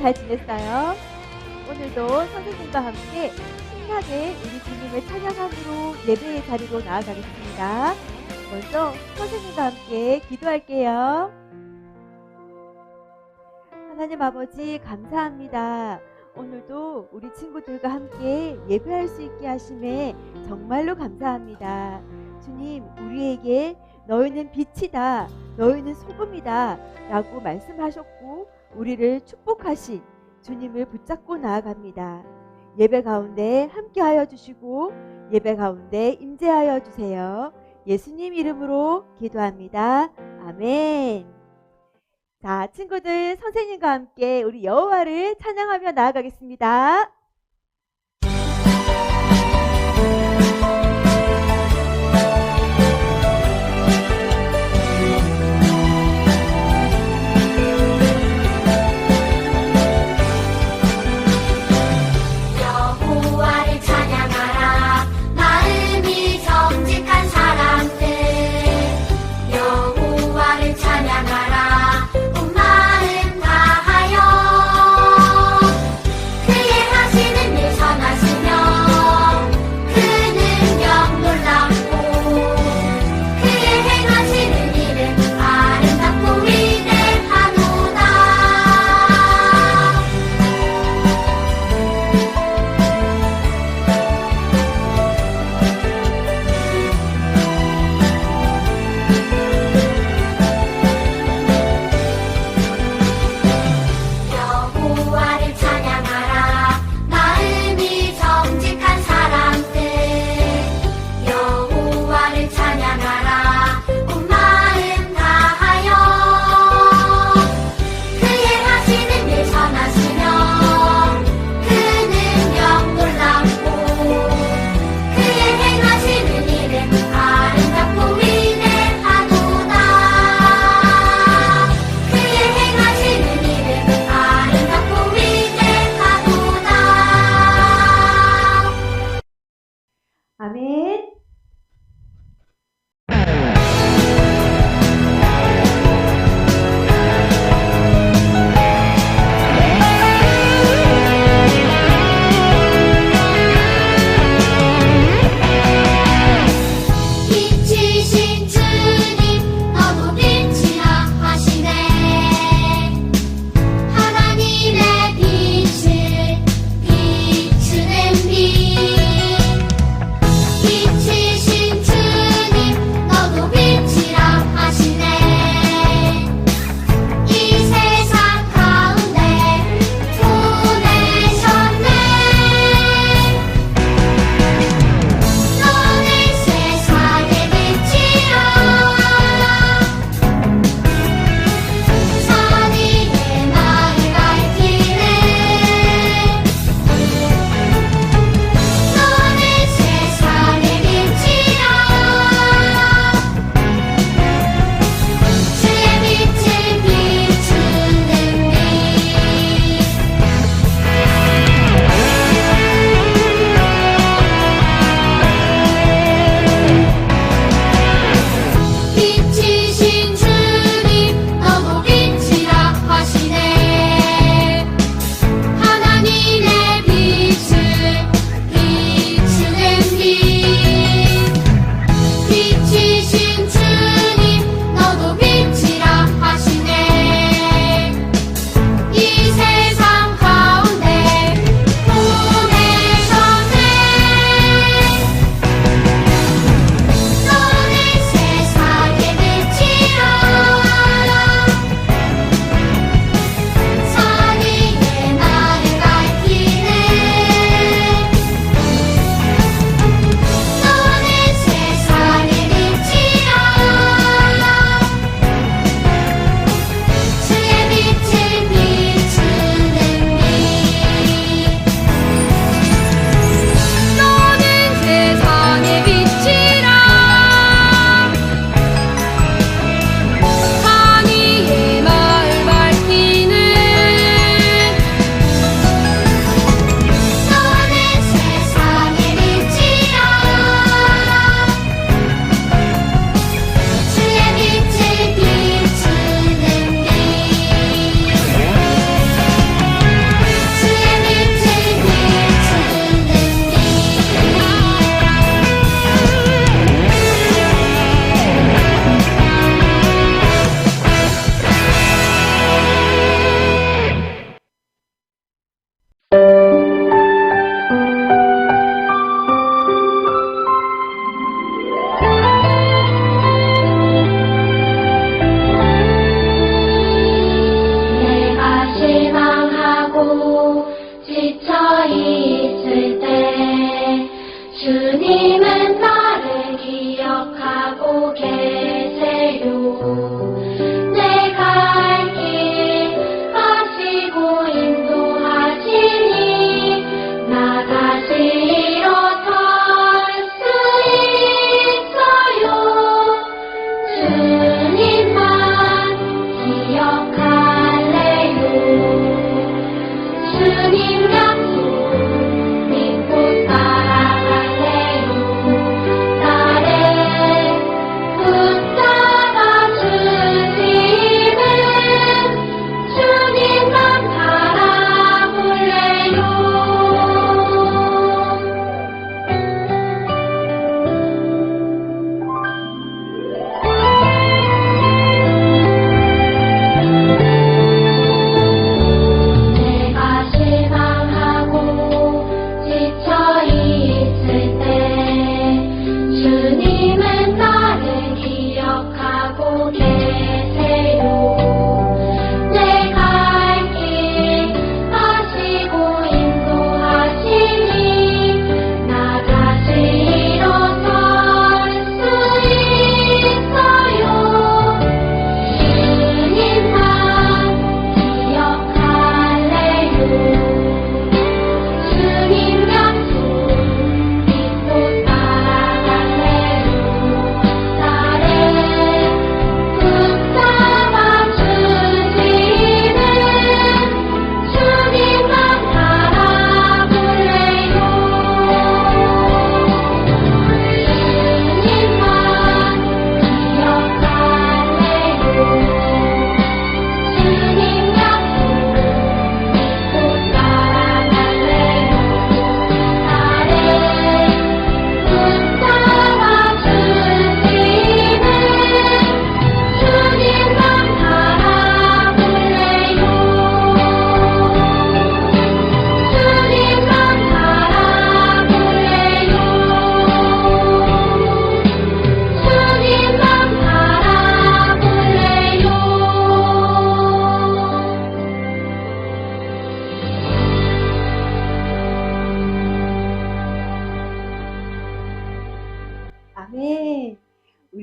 잘 지냈어요? 오늘도 선생님과 함께 신나게 우리 주님을 찬양함으로 예배의 자리로 나아가겠습니다. 먼저 선생님과 함께 기도할게요. 하나님 아버지 감사합니다. 오늘도 우리 친구들과 함께 예배할 수 있게 하심에 정말로 감사합니다. 주님, 우리에게 너희는 빛이다, 너희는 소금이다 라고 말씀하셨고 우리를 축복하신 주님을 붙잡고 나아갑니다. 예배 가운데 함께하여 주시고 예배 가운데 임재하여 주세요. 예수님 이름으로 기도합니다. 아멘. 자, 친구들 선생님과 함께 우리 여호와를 찬양하며 나아가겠습니다. 여호와를 찬양하라 마음이 정직한 사람들 여호와를 찬양하라 온 마음 다하여 그의 하신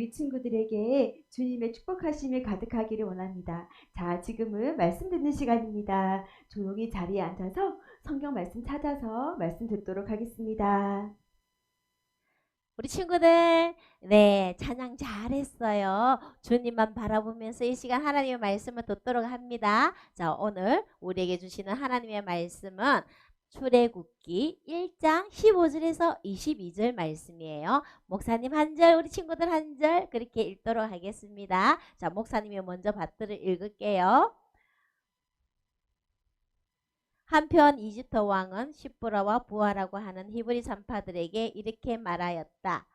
우리 친구들에게 주님의 축복하심이 가득하기를 원합니다. 자, 지금은 말씀 듣는 시간입니다. 조용히 자리에 앉아서 성경 말씀 찾아서 말씀 듣도록 하겠습니다. 우리 친구들, 네, 찬양 잘했어요. 주님만 바라보면서 이 시간 하나님의 말씀을 듣도록 합니다. 자, 오늘 우리에게 주시는 하나님의 말씀은 출애굽기 1장 15절에서 22절 말씀이에요. 목사님 한 절, 우리 친구들 한 절 그렇게 읽도록 하겠습니다. 자, 목사님이 먼저 받들을 읽을게요. 한편 이집트 왕은 시브라와 부하라고 하는 히브리 산파들에게 이렇게 말하였다.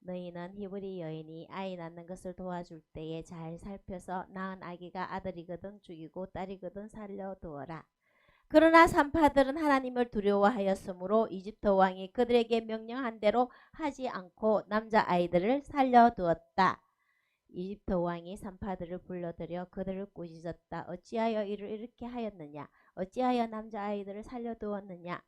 너희는 히브리 여인이 아이 낳는 것을 도와줄 때에 잘 살펴서 낳은 아기가 아들이거든 죽이고 딸이거든 살려두어라. 그러나 산파들은 하나님을 두려워하였으므로 이집트 왕이 그들에게 명령한 대로 하지 않고 남자아이들을 살려두었다. 이집트 왕이 산파들을 불러들여 그들을 꾸짖었다. 어찌하여 이를 이렇게 하였느냐? 어찌하여 남자아이들을 살려두었느냐?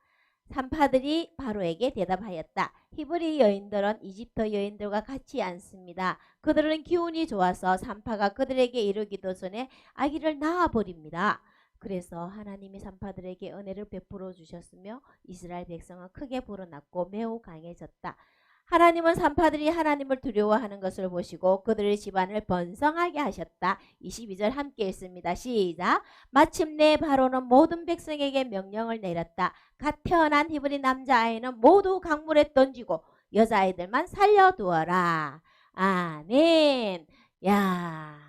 산파들이 바로에게 대답하였다. 히브리 여인들은 이집트 여인들과 같지 않습니다. 그들은 기운이 좋아서 산파가 그들에게 이르기도 전에 아기를 낳아버립니다. 그래서 하나님이 산파들에게 은혜를 베풀어 주셨으며 이스라엘 백성은 크게 불어났고 매우 강해졌다. 하나님은 산파들이 하나님을 두려워하는 것을 보시고 그들의 집안을 번성하게 하셨다. 22절 함께 읽습니다. 시작. 마침내 바로는 모든 백성에게 명령을 내렸다. 갓 태어난 히브리 남자아이는 모두 강물에 던지고 여자아이들만 살려두어라. 아멘. 야,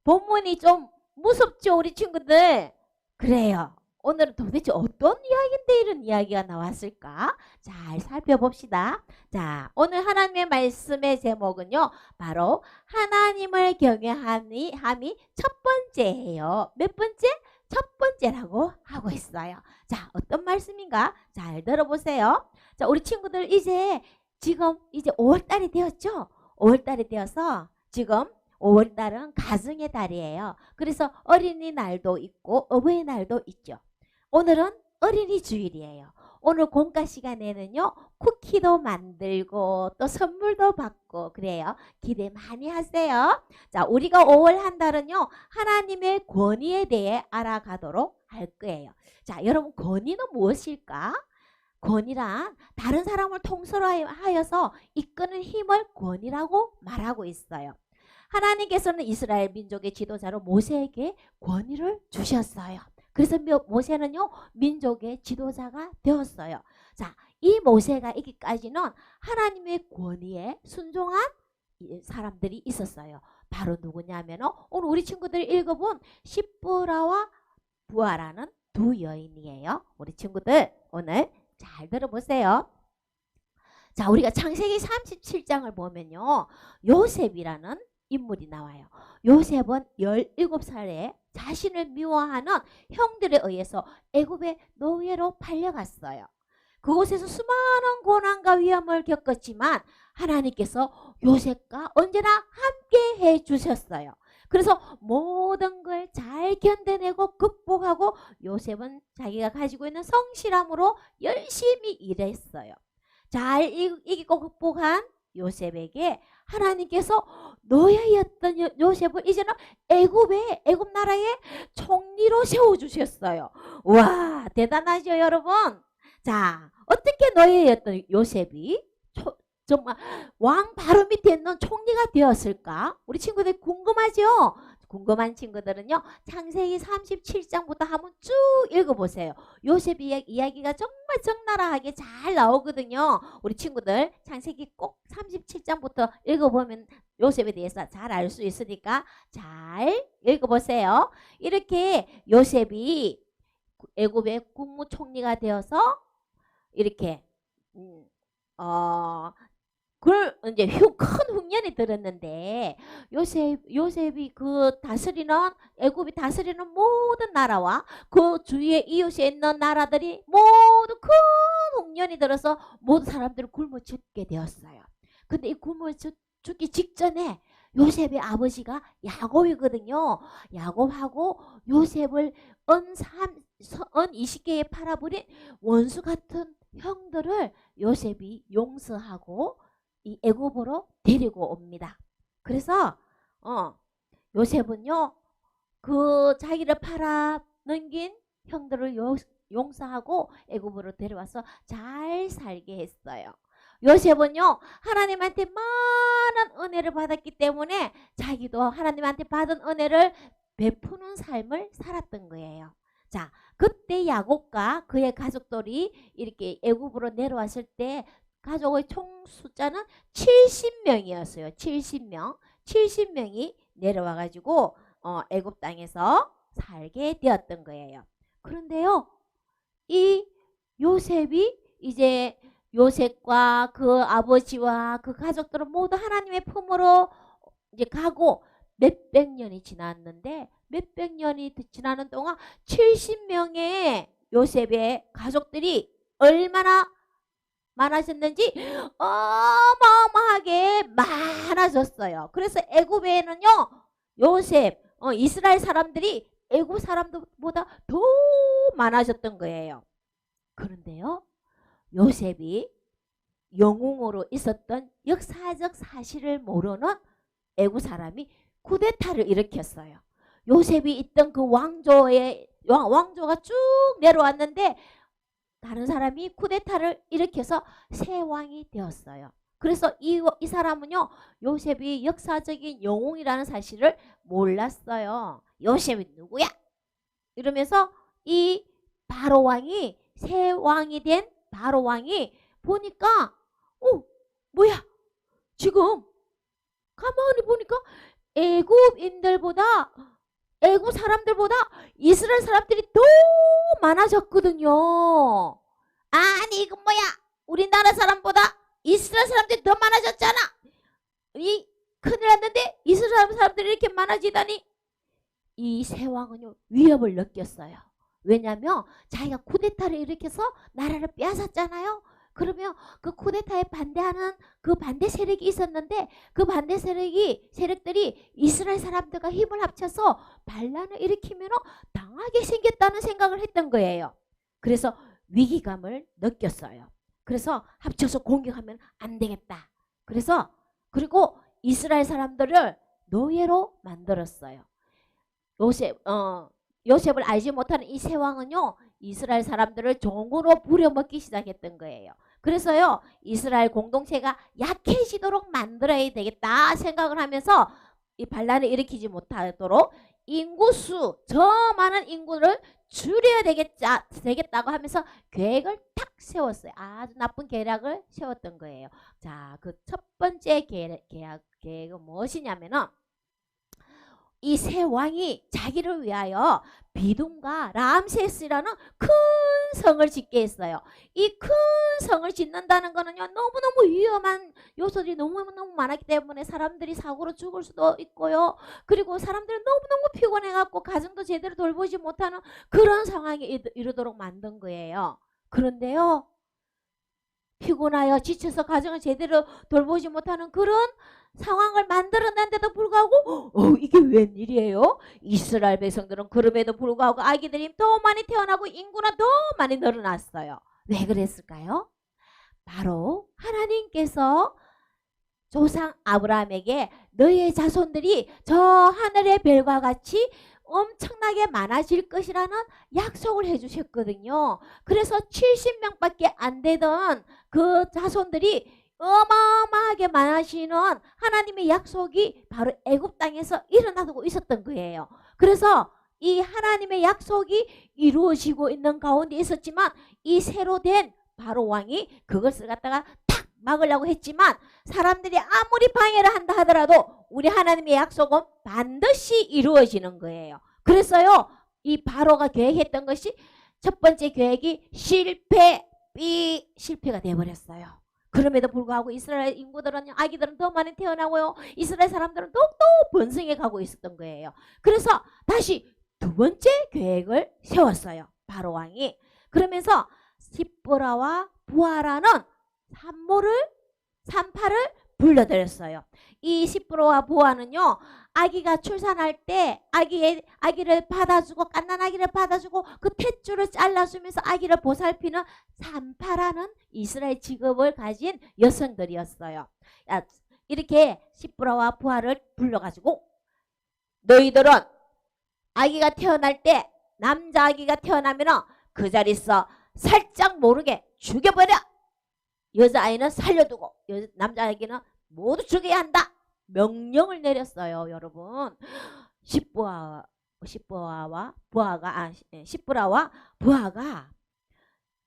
본문이 좀 무섭죠, 우리 친구들? 그래요. 오늘은 도대체 어떤 이야기인데 이런 이야기가 나왔을까? 잘 살펴봅시다. 자, 오늘 하나님의 말씀의 제목은요. 바로 하나님을 경외함이 첫 번째예요. 몇 번째? 첫 번째라고 하고 있어요. 자, 어떤 말씀인가? 잘 들어보세요. 자, 우리 친구들 지금 5월달이 되었죠? 5월달이 되어서 지금 5월달은 가정의 달이에요. 그래서 어린이날도 있고 어버이날도 있죠. 오늘은 어린이 주일이에요. 오늘 공과 시간에는요. 쿠키도 만들고 또 선물도 받고 그래요. 기대 많이 하세요. 자, 우리가 5월 한 달은요. 하나님의 권위에 대해 알아가도록 할 거예요. 자, 여러분 권위는 무엇일까? 권위란 다른 사람을 통솔하여서 이끄는 힘을 권위라고 말하고 있어요. 하나님께서는 이스라엘 민족의 지도자로 모세에게 권위를 주셨어요. 그래서 모세는요 민족의 지도자가 되었어요. 자, 이 모세가 있기까지는 하나님의 권위에 순종한 사람들이 있었어요. 바로 누구냐면 오늘 우리 친구들이 읽어본 시브라와 부하라는 두 여인이에요. 우리 친구들 오늘 잘 들어보세요. 자, 우리가 창세기 37장을 보면요. 요셉이라는 인물이 나와요. 요셉은 17살에 자신을 미워하는 형들에 의해서 애굽의 노예로 팔려갔어요. 그곳에서 수많은 고난과 위험을 겪었지만 하나님께서 요셉과 언제나 함께 해 주셨어요. 그래서 모든 걸 잘 견뎌내고 극복하고 요셉은 자기가 가지고 있는 성실함으로 열심히 일했어요. 잘 이기고 극복한 요셉에게 하나님께서 노예였던 요셉을 이제는 애굽 나라의 총리로 세워주셨어요. 와, 대단하죠 여러분. 자, 어떻게 노예였던 요셉이 정말 왕 바로 밑에 있는 총리가 되었을까? 우리 친구들 궁금하죠? 궁금한 친구들은요. 창세기 37장부터 한번 쭉 읽어보세요. 요셉의 이야기가 정말 적나라하게 잘 나오거든요. 우리 친구들 창세기 꼭 37장부터 읽어보면 요셉에 대해서 잘 알 수 있으니까 잘 읽어보세요. 이렇게 요셉이 애굽의 국무총리가 되어서 이렇게 이제 큰 흉년이 들었는데 요셉이 애굽이 다스리는 모든 나라와 그 주위에 이웃에 있는 나라들이 모두 큰 흉년이 들어서 모든 사람들을 굶어 죽게 되었어요. 근데 이 굶어 죽기 직전에 요셉의 아버지가 야곱이거든요. 야곱하고 요셉을 은 20개에 팔아버린 원수 같은 형들을 요셉이 용서하고 이 애굽으로 데리고 옵니다. 그래서 요셉은요 그 자기를 팔아 넘긴 형들을 용서하고 애굽으로 데려와서 잘 살게 했어요. 요셉은요 하나님한테 많은 은혜를 받았기 때문에 자기도 하나님한테 받은 은혜를 베푸는 삶을 살았던 거예요. 자, 그때 야곱과 그의 가족들이 이렇게 애굽으로 내려왔을 때 가족의 총 숫자는 70명이었어요. 70명. 70명이 내려와 가지고 애굽 땅에서 살게 되었던 거예요. 그런데요. 이 요셉이 이제 요셉과 그 아버지와 그 가족들은 모두 하나님의 품으로 이제 가고 몇백 년이 지났는데 몇백 년이 지나는 동안 70명의 요셉의 가족들이 얼마나 많아졌는지 어마어마하게 많아졌어요. 그래서 애굽에는요 요셉 이스라엘 사람들이 애굽 사람들보다 더 많아졌던 거예요. 그런데요 요셉이 영웅으로 있었던 역사적 사실을 모르는 애굽 사람이 쿠데타를 일으켰어요. 요셉이 있던 그 왕조가 쭉 내려왔는데 다른 사람이 쿠데타를 일으켜서 새 왕이 되었어요. 그래서 이 사람은요 요셉이 역사적인 영웅이라는 사실을 몰랐어요. 요셉이 누구야? 이러면서 이 바로 왕이 새 왕이 된 바로 왕이 보니까 뭐야 지금 가만히 보니까 애굽 사람들보다 이스라엘 사람들이 더 많아졌거든요. 아니 이건 뭐야? 우리나라 사람보다 이스라엘 사람들이 더 많아졌잖아. 이 큰일 났는데 이스라엘 사람들이 이렇게 많아지다니. 이 새 왕은요 위협을 느꼈어요. 왜냐하면 자기가 쿠데타를 일으켜서 나라를 빼앗았잖아요. 그러면 그 쿠데타에 반대하는 그 반대 세력이 있었는데 그 반대 세력들이 이스라엘 사람들과 힘을 합쳐서 반란을 일으키면 당하게 생겼다는 생각을 했던 거예요. 그래서 위기감을 느꼈어요. 그래서 합쳐서 공격하면 안 되겠다. 그리고 이스라엘 사람들을 노예로 만들었어요. 요셉을 알지 못하는 이 새 왕은요 이스라엘 사람들을 종으로 부려먹기 시작했던 거예요. 그래서요 이스라엘 공동체가 약해지도록 만들어야 되겠다 생각을 하면서 이 반란을 일으키지 못하도록 인구수 저 많은 인구를 줄여야 되겠다고 하면서 계획을 탁 세웠어요. 아주 나쁜 계략을 세웠던 거예요. 자, 그 첫 번째 계획은 무엇이냐면은 이 새 왕이 자기를 위하여 비둠과 람세스라는 큰 성을 짓게 했어요. 이 큰 성을 짓는다는 거는요 너무너무 위험한 요소들이 너무너무 많았기 때문에 사람들이 사고로 죽을 수도 있고요. 그리고 사람들이 너무너무 피곤해갖고 가정도 제대로 돌보지 못하는 그런 상황에 이르도록 만든 거예요. 그런데요 피곤하여 지쳐서 가정을 제대로 돌보지 못하는 그런 상황을 만들어낸데도 불구하고 이게 웬일이에요? 이스라엘 백성들은 그럼에도 불구하고 아기들이 더 많이 태어나고 인구는 더 많이 늘어났어요. 왜 그랬을까요? 바로 하나님께서 조상 아브라함에게 너의 자손들이 저 하늘의 별과 같이 엄청나게 많아질 것이라는 약속을 해주셨거든요. 그래서 70명밖에 안 되던 그 자손들이 어마어마하게 많아지는 하나님의 약속이 바로 애굽 땅에서 일어나고 있었던 거예요. 그래서 이 하나님의 약속이 이루어지고 있는 가운데 있었지만 이 새로 된 바로 왕이 그것을 갖다가 탁 막으려고 했지만 사람들이 아무리 방해를 한다 하더라도 우리 하나님의 약속은 반드시 이루어지는 거예요. 그래서요 이 바로가 계획했던 것이 첫 번째 계획이 실패가 되어버렸어요. 그럼에도 불구하고 이스라엘 인구들은 아기들은 더 많이 태어나고요. 이스라엘 사람들은 더욱더 번성해 가고 있었던 거예요. 그래서 다시 두 번째 계획을 세웠어요. 바로 왕이. 그러면서 시보라와 부하라는 산파를 불러들였어요. 이 시보라와 부하는요. 아기가 출산할 때 아기를 받아주고 갓난 아기를 받아주고 그 탯줄을 잘라주면서 아기를 보살피는 산파라는 이스라엘 직업을 가진 여성들이었어요. 이렇게 시브라와 부하를 불러가지고 너희들은 아기가 태어날 때 남자 아기가 태어나면은 그 자리에서 살짝 모르게 죽여버려. 여자아이는 살려두고 남자 아기는 모두 죽여야 한다. 명령을 내렸어요, 여러분. 시브라와 부하가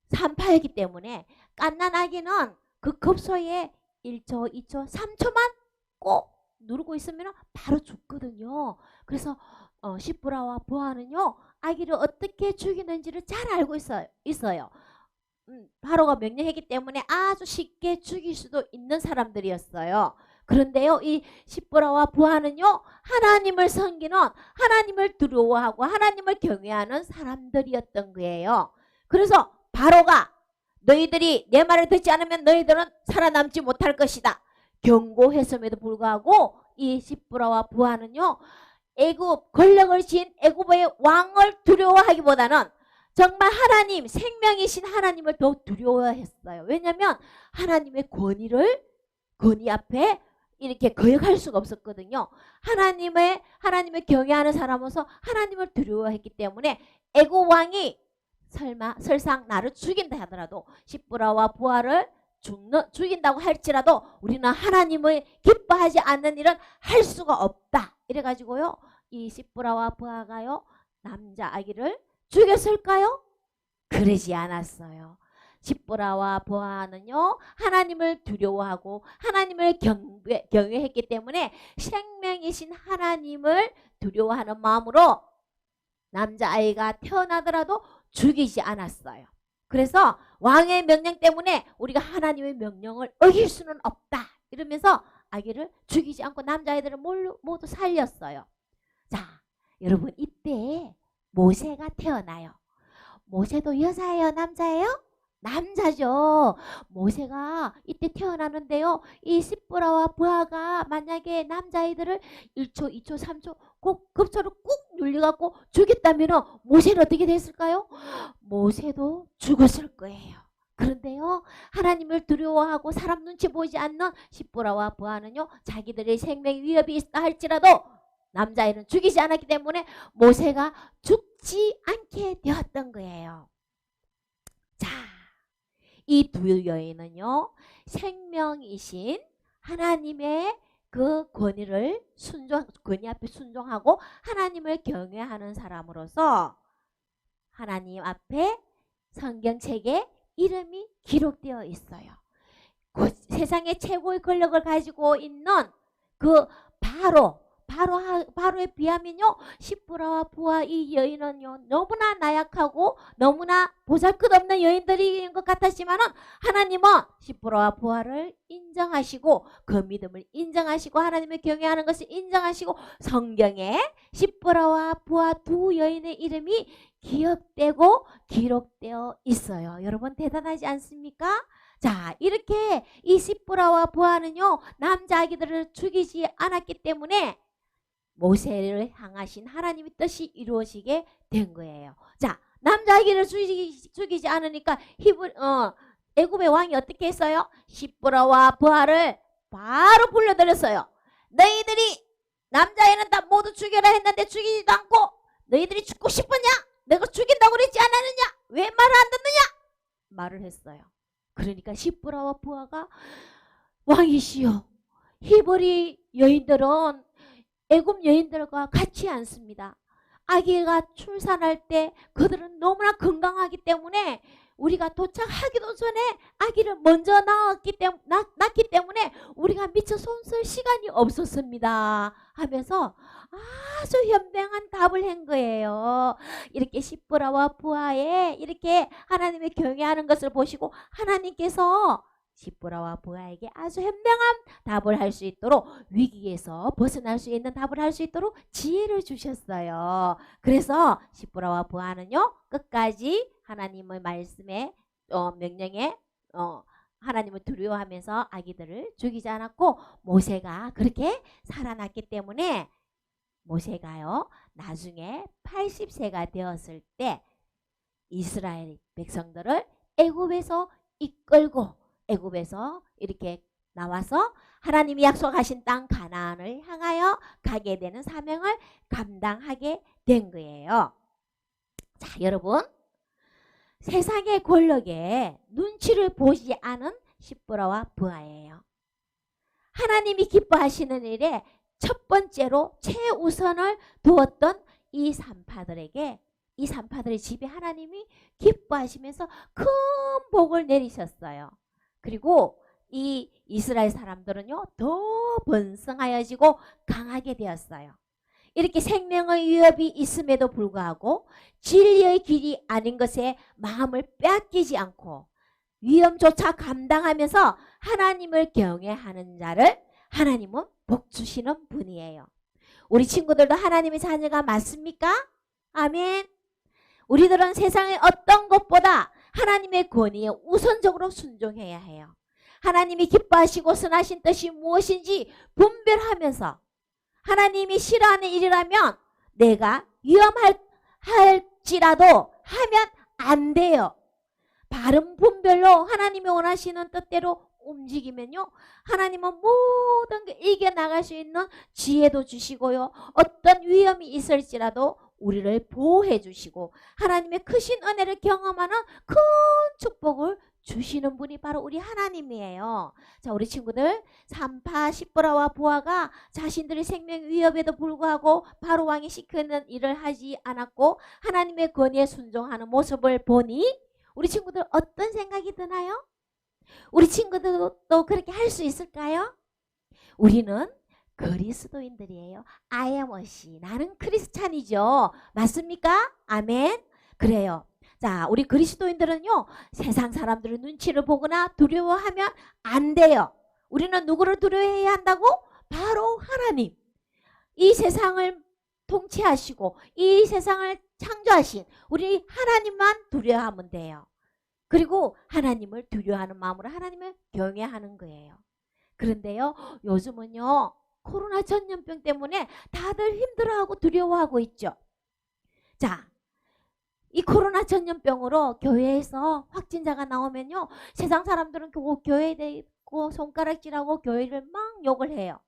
산파이기 때문에 갓난아기는 그 급소에 1초, 2초, 3초만 꼭 누르고 있으면 바로 죽거든요. 그래서 시브라와 부하는요, 아기를 어떻게 죽이는지를 잘 알고 있어요. 바로가 명령했기 때문에 아주 쉽게 죽일 수도 있는 사람들이었어요. 그런데요, 이 시브라와 부하는요, 하나님을 섬기는, 하나님을 두려워하고 하나님을 경외하는 사람들이었던 거예요. 그래서 바로가 너희들이 내 말을 듣지 않으면 너희들은 살아남지 못할 것이다 경고했음에도 불구하고 이 시브라와 부하는요, 애굽 권력을 지닌 애굽의 왕을 두려워하기보다는 정말 하나님, 생명이신 하나님을 더 두려워했어요. 왜냐하면 하나님의 권위 앞에 이렇게 거역할 수가 없었거든요. 하나님을 경외하는 사람으로서 하나님을 두려워했기 때문에 애굽 왕이 설상 나를 죽인다 하더라도 시브라와 부하를 죽인다고 할지라도 우리는 하나님을 기뻐하지 않는 일은 할 수가 없다. 이래가지고요, 이 시브라와 부하가요, 남자 아기를 죽였을까요? 그러지 않았어요. 시브라와 부하는요, 하나님을 두려워하고 하나님을 경외했기 때문에 생명이신 하나님을 두려워하는 마음으로 남자아이가 태어나더라도 죽이지 않았어요. 그래서 왕의 명령 때문에 우리가 하나님의 명령을 어길 수는 없다 이러면서 아기를 죽이지 않고 남자아이들을 모두 살렸어요. 자, 여러분, 이때 모세가 태어나요. 모세도 여자예요, 남자예요? 남자죠. 모세가 이때 태어나는데요, 이 시브라와 부하가 만약에 남자아이들을 1초, 2초, 3초 꼭 급소를 꾹 눌려갖고 죽였다면 모세는 어떻게 됐을까요? 모세도 죽었을 거예요. 그런데요, 하나님을 두려워하고 사람 눈치 보이지 않는 시브라와 부하는요, 자기들의 생명 위협이 있다 할지라도 남자아이는 죽이지 않았기 때문에 모세가 죽지 않게 되었던 거예요. 자, 이 두 여인은요, 생명이신 하나님의 그 권위 앞에 순종하고 하나님을 경외하는 사람으로서 하나님 앞에 성경책에 이름이 기록되어 있어요. 세상의 최고의 권력을 가지고 있는 그 바로에 비하면요, 시브라와 부하 이 여인은요, 너무나 나약하고 너무나 보잘것없는 여인들인 것 같았지만은 하나님은 시브라와 부하를 인정하시고 그 믿음을 인정하시고 하나님을 경외하는 것을 인정하시고 성경에 시브라와 부하 두 여인의 이름이 기록되어 있어요. 여러분, 대단하지 않습니까? 자, 이렇게 이 시브라와 부하는요, 남자 아기들을 죽이지 않았기 때문에 모세를 향하신 하나님의 뜻이 이루어지게 된 거예요. 자, 남자 아기를 죽이지 않으니까 애굽의 왕이 어떻게 했어요? 시브라와 부하를 바로 불러들였어요. 너희들이 남자애는 다 모두 죽여라 했는데 죽이지도 않고 너희들이 죽고 싶으냐? 내가 죽인다고 그랬지 않았느냐? 왜 말을 안 듣느냐? 말을 했어요. 그러니까 시브라와 부하가 왕이시여, 히브리 여인들은 애굽 여인들과 같지 않습니다. 아기가 출산할 때 그들은 너무나 건강하기 때문에 우리가 도착하기도 전에 아기를 먼저 낳기 때문에 우리가 미처 손쓸 시간이 없었습니다 하면서 아주 현명한 답을 한 거예요. 이렇게 시브라와 부하의 이렇게 하나님의 경외하는 것을 보시고 하나님께서 시브라와 부하에게 아주 현명한 답을 할 수 있도록, 위기에서 벗어날 수 있는 답을 할 수 있도록 지혜를 주셨어요. 그래서 시브라와 부하는요, 끝까지 하나님의 말씀에 명령에 하나님을 두려워하면서 아기들을 죽이지 않았고 모세가 그렇게 살아났기 때문에 모세가요, 나중에 80세가 되었을 때 이스라엘 백성들을 애굽에서 이끌고 애굽에서 이렇게 나와서 하나님이 약속하신 땅 가나안을 향하여 가게 되는 사명을 감당하게 된 거예요. 자, 여러분, 세상의 권력에 눈치를 보지 않은 십부라와 부하예요. 하나님이 기뻐하시는 일에 첫 번째로 최우선을 두었던 이 산파들에게, 이 산파들의 집에 하나님이 기뻐하시면서 큰 복을 내리셨어요. 그리고 이 이스라엘 사람들은요, 더 번성하여지고 강하게 되었어요. 이렇게 생명의 위협이 있음에도 불구하고 진리의 길이 아닌 것에 마음을 빼앗기지 않고 위험조차 감당하면서 하나님을 경외하는 자를 하나님은 복 주시는 분이에요. 우리 친구들도 하나님의 자녀가 맞습니까? 아멘. 우리들은 세상의 어떤 것보다 하나님의 권위에 우선적으로 순종해야 해요. 하나님이 기뻐하시고 선하신 뜻이 무엇인지 분별하면서 하나님이 싫어하는 일이라면 내가 위험할지라도 하면 안 돼요. 바른 분별로 하나님이 원하시는 뜻대로 움직이면요, 하나님은 모든 게 이겨나갈 수 있는 지혜도 주시고요, 어떤 위험이 있을지라도 우리를 보호해 주시고 하나님의 크신 은혜를 경험하는 큰 축복을 주시는 분이 바로 우리 하나님이에요. 자, 우리 친구들, 산파 십부라와 부하가 자신들의 생명 위협에도 불구하고 바로 왕이 시키는 일을 하지 않았고 하나님의 권위에 순종하는 모습을 보니 우리 친구들 어떤 생각이 드나요? 우리 친구들도 그렇게 할 수 있을까요? 우리는 그리스도인들이에요. I am a she. 나는 크리스찬이죠. 맞습니까? 아멘. 그래요. 자, 우리 그리스도인들은요, 세상 사람들의 눈치를 보거나 두려워하면 안 돼요. 우리는 누구를 두려워해야 한다고? 바로 하나님. 이 세상을 통치하시고 이 세상을 창조하신 우리 하나님만 두려워하면 돼요. 그리고 하나님을 두려워하는 마음으로 하나님을 경외하는 거예요. 그런데요, 요즘은요, 코로나 전염병 때문에 다들 힘들어하고 두려워하고 있죠. 자, 이 코로나 전염병으로 교회에서 확진자가 나오면요, 세상 사람들은 교회에 대고 손가락질하고 교회를 막 욕을 해요.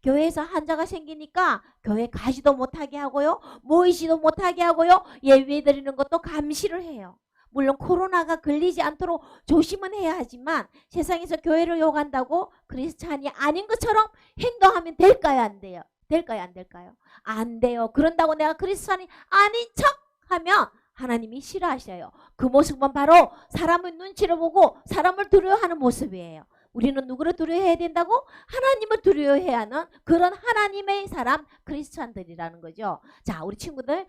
교회에서 환자가 생기니까 교회 가지도 못하게 하고요, 모이지도 못하게 하고요, 예배 드리는 것도 감시를 해요. 물론 코로나가 걸리지 않도록 조심은 해야 하지만 세상에서 교회를 욕한다고 크리스찬이 아닌 것처럼 행동하면 될까요? 안 돼요? 될까요? 안 될까요? 안 돼요. 그런다고 내가 크리스찬이 아닌 척 하면 하나님이 싫어하셔요. 그 모습은 바로 사람의 눈치를 보고 사람을 두려워하는 모습이에요. 우리는 누구를 두려워해야 된다고? 하나님을 두려워해야 하는 그런 하나님의 사람 크리스찬들이라는 거죠. 자, 우리 친구들,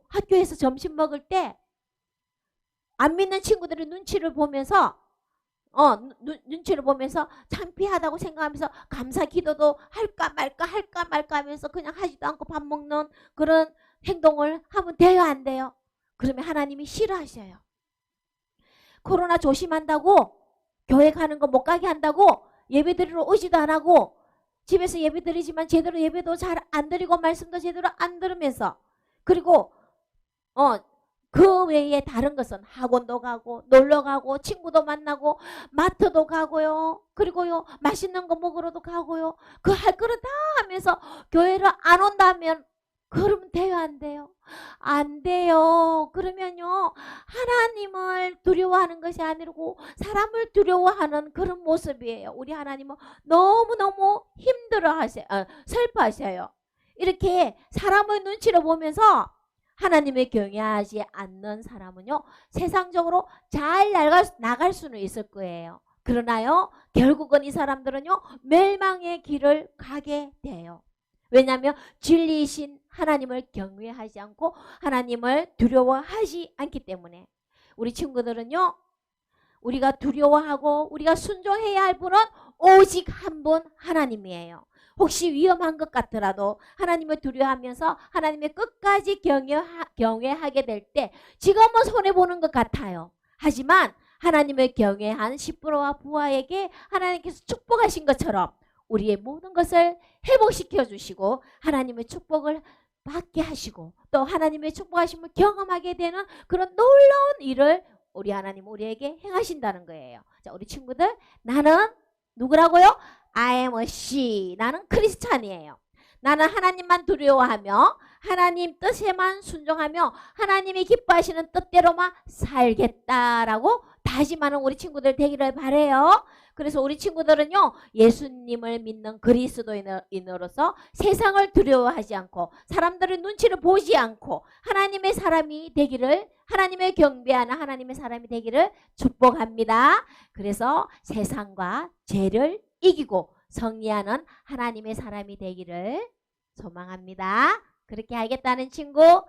학교에서 점심 먹을 때 안 믿는 친구들의 눈치를 보면서 눈치를 보면서 창피하다고 생각하면서 감사 기도도 할까 말까 하면서 그냥 하지도 않고 밥 먹는 그런 행동을 하면 돼요, 안 돼요? 그러면 하나님이 싫어하셔요. 코로나 조심한다고 교회 가는 거 못 가게 한다고 예배 드리러 오지도 안 하고 집에서 예배 드리지만 제대로 예배도 잘 안 드리고 말씀도 제대로 안 들으면서, 그리고 그 외에 다른 것은 학원도 가고 놀러 가고 친구도 만나고 마트도 가고요, 그리고요 맛있는 거 먹으러도 가고요, 그 할 거를 다 하면서 교회를 안 온다면 그러면 돼요, 안 돼요? 안 돼요. 그러면요, 하나님을 두려워하는 것이 아니고 사람을 두려워하는 그런 모습이에요. 우리 하나님은 너무너무 힘들어하세요. 슬퍼하셔요. 이렇게 사람의 눈치를 보면서 하나님의 경외하지 않는 사람은요, 세상적으로 잘 나갈 수는 있을 거예요. 그러나요, 결국은 이 사람들은요, 멸망의 길을 가게 돼요. 왜냐하면 진리이신 하나님을 경외하지 않고 하나님을 두려워하지 않기 때문에. 우리 친구들은요, 우리가 두려워하고 우리가 순종해야 할 분은 오직 한 분 하나님이에요. 혹시 위험한 것 같더라도 하나님을 두려워하면서 하나님의 끝까지 경외하게 될 때 지금은 손해보는 것 같아요. 하지만 하나님을 경외한 십부로와 부하에게 하나님께서 축복하신 것처럼 우리의 모든 것을 회복시켜 주시고 하나님의 축복을 받게 하시고 또 하나님의 축복하심을 경험하게 되는 그런 놀라운 일을 우리 하나님 우리에게 행하신다는 거예요. 자, 우리 친구들, 나는 누구라고요? I am a she. 나는 크리스찬이에요. 나는 하나님만 두려워하며 하나님 뜻에만 순종하며 하나님이 기뻐하시는 뜻대로만 살겠다라고 다짐하는 우리 친구들 되기를 바래요. 그래서 우리 친구들은요, 예수님을 믿는 그리스도인으로서 세상을 두려워하지 않고 사람들의 눈치를 보지 않고 하나님의 사람이 되기를, 하나님을 경배하는 하나님의 사람이 되기를 축복합니다. 그래서 세상과 죄를 이기고 승리하는 하나님의 사람이 되기를 소망합니다. 그렇게 하겠다는 친구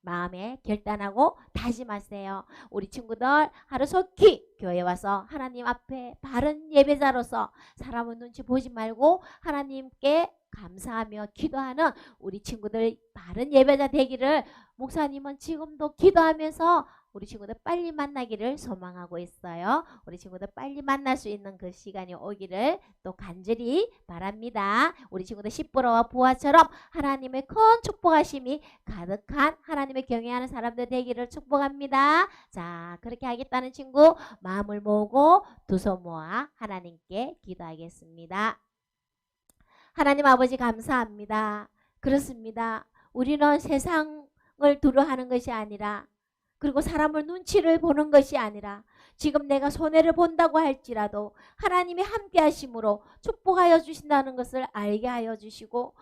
마음에 결단하고 다짐하세요. 우리 친구들 하루속히 교회 와서 하나님 앞에 바른 예배자로서 사람의 눈치 보지 말고 하나님께 감사하며 기도하는 우리 친구들 바른 예배자 되기를 목사님은 지금도 기도하면서 우리 친구들 빨리 만나기를 소망하고 있어요. 우리 친구들 빨리 만날 수 있는 그 시간이 오기를 또 간절히 바랍니다. 우리 친구들 십부라와 부하처럼 하나님의 큰 축복하심이 가득한 하나님의 경외하는 사람들 되기를 축복합니다. 자, 그렇게 하겠다는 친구 마음을 모으고 두 손 모아 하나님께 기도하겠습니다. 하나님 아버지 감사합니다. 그렇습니다. 우리는 세상을 두려워하는 것이 아니라, 그리고 사람을 눈치를 보는 것이 아니라 지금 내가 손해를 본다고 할지라도 하나님이 함께 하심으로 축복하여 주신다는 것을 알게 하여 주시고,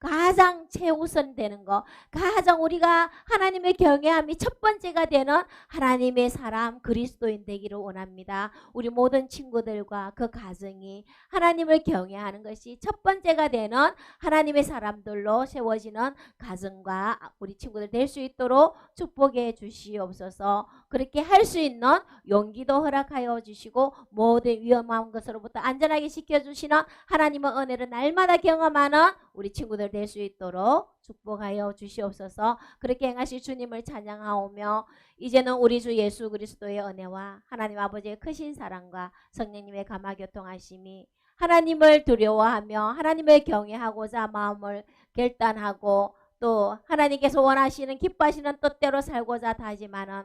가장 최우선 되는 거, 가장 우리가 하나님의 경외함이 첫 번째가 되는 하나님의 사람 그리스도인 되기를 원합니다. 우리 모든 친구들과 그 가정이 하나님을 경외하는 것이 첫 번째가 되는 하나님의 사람들로 세워지는 가정과 우리 친구들 될 수 있도록 축복해 주시옵소서. 그렇게 할 수 있는 용기도 허락하여 주시고 모든 위험한 것으로부터 안전하게 지켜주시는 하나님의 은혜를 날마다 경험하는 우리 친구들 될 수 있도록 축복하여 주시옵소서. 그렇게 행하실 주님을 찬양하오며 이제는 우리 주 예수 그리스도의 은혜와 하나님 아버지의 크신 사랑과 성령님의 감화교통하심이 하나님을 두려워하며 하나님을 경외하고자 마음을 결단하고 또 하나님께서 원하시는 기뻐하시는 뜻대로 살고자 다짐하는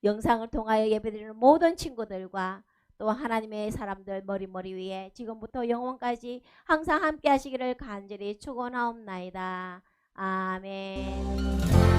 영상을 통하여 예배드리는 모든 친구들과 또 하나님의 사람들 머리 위에 지금부터 영원까지 항상 함께 하시기를 간절히 축원하옵나이다. 아멘.